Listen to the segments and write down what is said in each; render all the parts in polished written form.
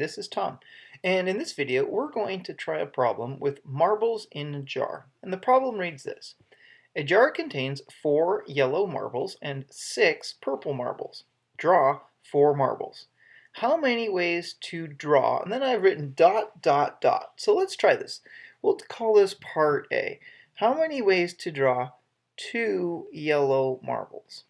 this is Tom, and in this video we're going to try a problem with marbles in a jar. And the problem reads this. A jar contains 4 yellow marbles and 6 purple marbles. Draw 4 marbles. How many ways to draw? And then I've written ... So let's try this. We'll call this part A. How many ways to draw 2 yellow marbles?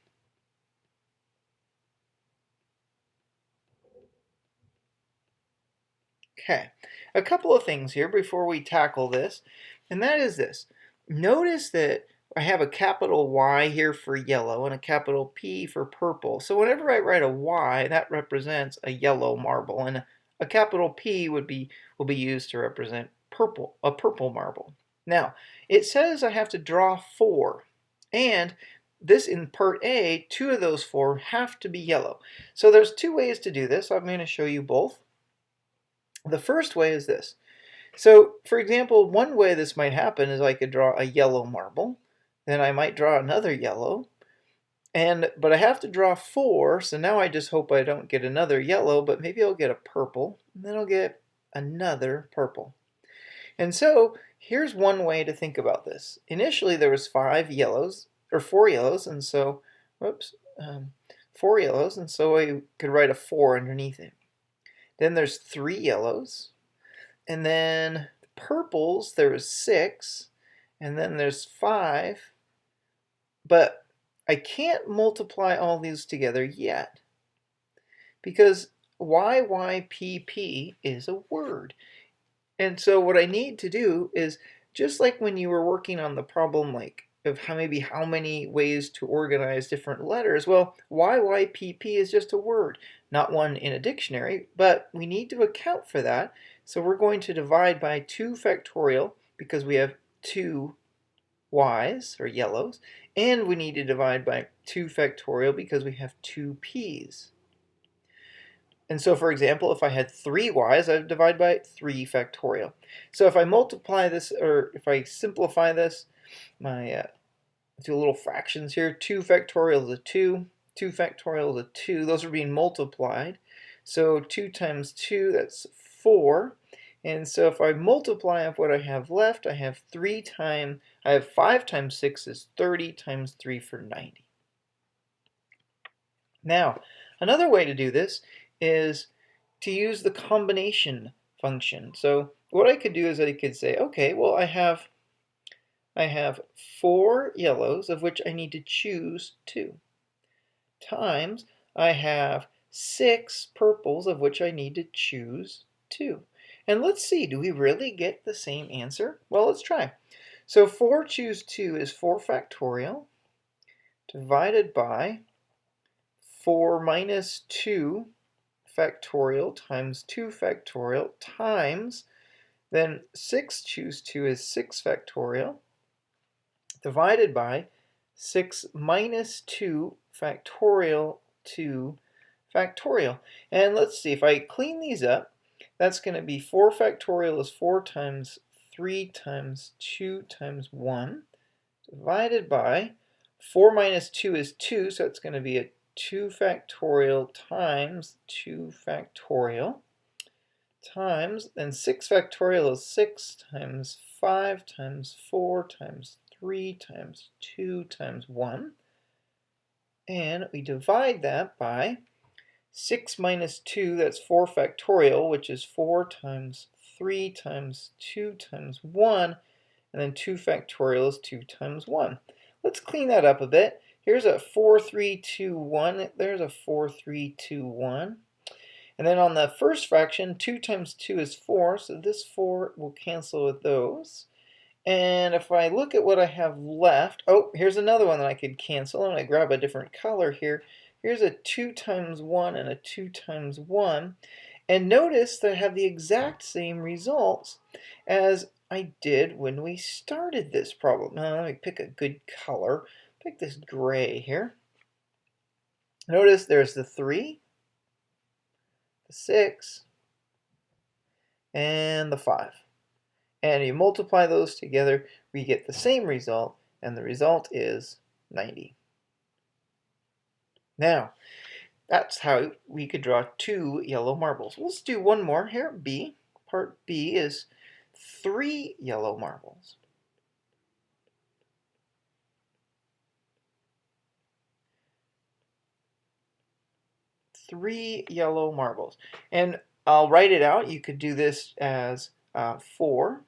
Okay, a couple of things here before we tackle this, and that is this. Notice that I have a capital Y here for yellow and a capital P for purple. So whenever I write a Y, that represents a yellow marble, and a capital P will be used to represent a purple marble. Now, it says I have to draw 4, and this in part A, 2 of those 4 have to be yellow. So there's 2 ways to do this. I'm going to show you both. The first way is this. So, for example, one way this might happen is I could draw a yellow marble, then I might draw another yellow, but I have to draw 4, so now I just hope I don't get another yellow, but maybe I'll get a purple, and then I'll get another purple. And so, here's one way to think about this. Initially, there was 4 yellows, and so, 4 yellows, and so I could write a 4 underneath it. Then there's 3 yellows, and then purples, there was 6, and then there's 5, but I can't multiply all these together yet, because YYPP is a word. And so what I need to do is, just like when you were working on the problem of how many ways to organize different letters, well, YYPP is just a word, not one in a dictionary, but we need to account for that. So we're going to divide by 2 factorial because we have 2 Y's, or yellows, and we need to divide by 2 factorial because we have 2 P's. And so, for example, if I had 3 Y's, I would divide by 3 factorial. So if I multiply this, or if I simplify this, do little fractions here. 2 factorial is a 2. 2 factorial is a 2. Those are being multiplied. So 2 times 2, that's 4. And so if I multiply up what I have left, I have 5 times 6 is 30 times 3 for 90. Now, another way to do this is to use the combination function. So what I could do is I could say, okay, well, I have 4 yellows, of which I need to choose 2, times I have 6 purples, of which I need to choose 2. And let's see, do we really get the same answer? Well, let's try. So 4 choose 2 is 4 factorial divided by 4 minus 2 factorial times 2 factorial times, then 6 choose 2 is 6 factorial divided by 6 minus 2 factorial 2 factorial. And let's see, if I clean these up, that's going to be 4 factorial is 4 times 3 times 2 times 1 divided by 4 minus 2 is 2, so it's going to be a 2 factorial times 2 factorial times, then 6 factorial is 6 times 5 times 4 times 3 times 2 times 1. And we divide that by 6 minus 2, that's 4 factorial, which is 4 times 3 times 2 times 1. And then 2 factorial is 2 times 1. Let's clean that up a bit. Here's a 4, 3, 2, 1. There's a 4, 3, 2, 1. And then on the first fraction, 2 times 2 is 4, so this 4 will cancel with those. And if I look at what I have left, oh, here's another one that I could cancel. I'm going to grab a different color here. Here's a 2 times 1 and a 2 times 1. And notice that I have the exact same results as I did when we started this problem. Now, let me pick a good color. Pick this gray here. Notice there's the 3, the 6, and the 5. And you multiply those together, we get the same result, and the result is 90. Now, That's how we could draw 2 yellow marbles. Let's do one more here. B. Part B is 3 yellow marbles. Three yellow marbles. And I'll write it out. You could do this as 4.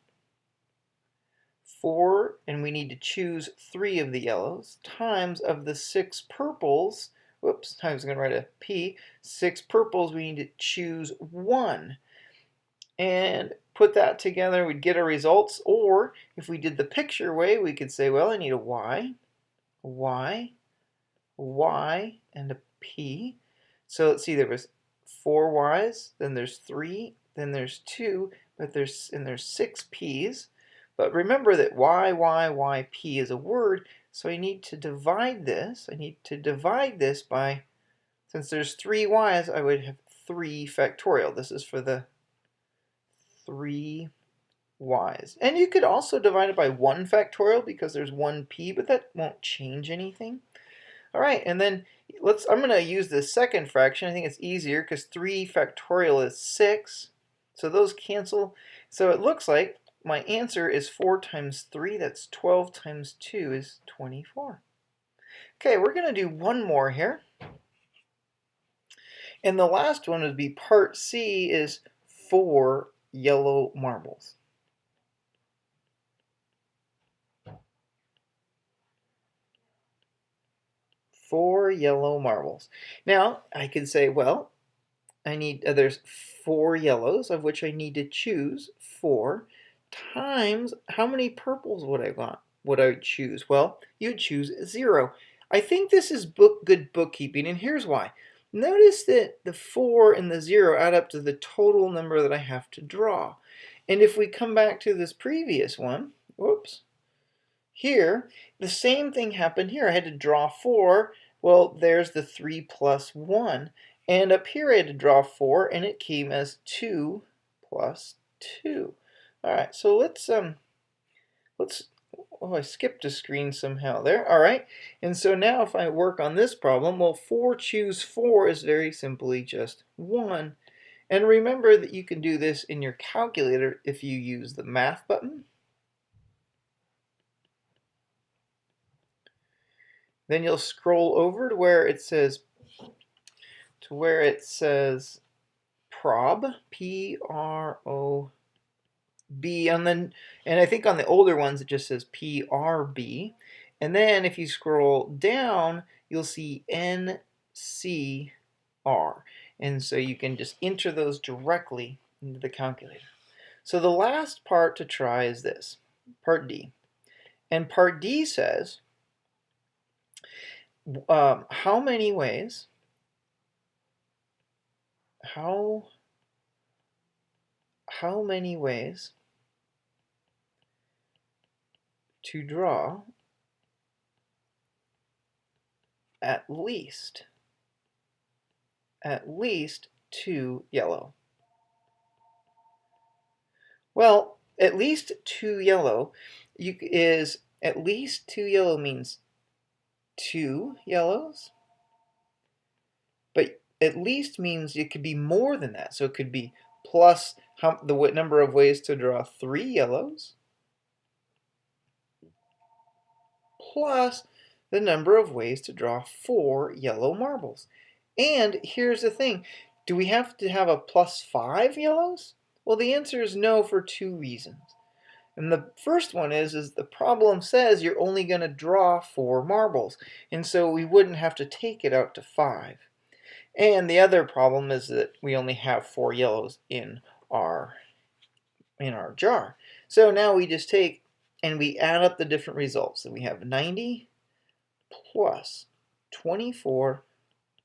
4, and we need to choose 3 of the yellows, times of the 6 purples. Whoops, I was going to write a P. 6 purples, we need to choose 1. And put that together, we'd get our results. Or if we did the picture way, we could say, well, I need a Y, Y, Y, and a P. So let's see, there was 4 Y's, then there's 3, then there's 2, but there's 6 P's. But remember that Y, Y, Y, P is a word, so I need to divide this. I need to divide this by, since there's 3 Y's, I would have 3 factorial. This is for the 3 Y's. And you could also divide it by 1 factorial because there's 1 P, but that won't change anything. All right, and then I'm going to use the second fraction. I think it's easier because 3 factorial is 6. So those cancel. So it looks like my answer is 4 times 3. That's 12 times 2 is 24. Okay, we're going to do one more here. And the last one would be part C is 4 yellow marbles. 4 yellow marbles. Now, I can say, well, I need there's 4 yellows, of which I need to choose 4, times how many purples would I want? Would I choose? Well, you'd choose 0. I think this is good bookkeeping, and here's why. Notice that the 4 and the 0 add up to the total number that I have to draw. And if we come back to this previous one, whoops, here, the same thing happened here. I had to draw 4. Well, there's the 3 plus 1. And up here I had to draw 4, and it came as 2 plus 2. All right, so let's oh, I skipped a screen somehow there. All right, and so now if I work on this problem, well, 4 choose 4 is very simply just 1. And remember that you can do this in your calculator if you use the math button. Then you'll scroll over to where it says prob, P-R-O-B, and I think on the older ones it just says PRB. And then if you scroll down, you'll see NCR. And so you can just enter those directly into the calculator. So the last part to try is this, part D. And part D says, how many ways to draw at least 2 yellow? Well, at least 2 yellow is at least 2 yellow means 2 yellows, but at least means it could be more than that. So it could be plus the number of ways to draw 3 yellows plus the number of ways to draw 4 yellow marbles. And here's the thing, do we have to have a plus 5 yellows? Well, the answer is no for 2 reasons. And the first one is the problem says you're only going to draw 4 marbles, and so we wouldn't have to take it out to 5. And the other problem is that we only have 4 yellows in our jar. So now we just take and we add up the different results. So we have 90 plus 24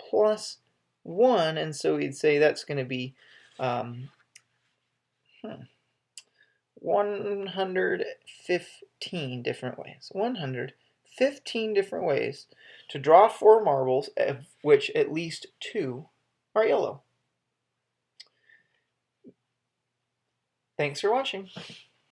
plus 1, and so we'd say that's going to be 115 different ways. 115 different ways to draw 4 marbles, of which at least 2 are yellow. Thanks for watching.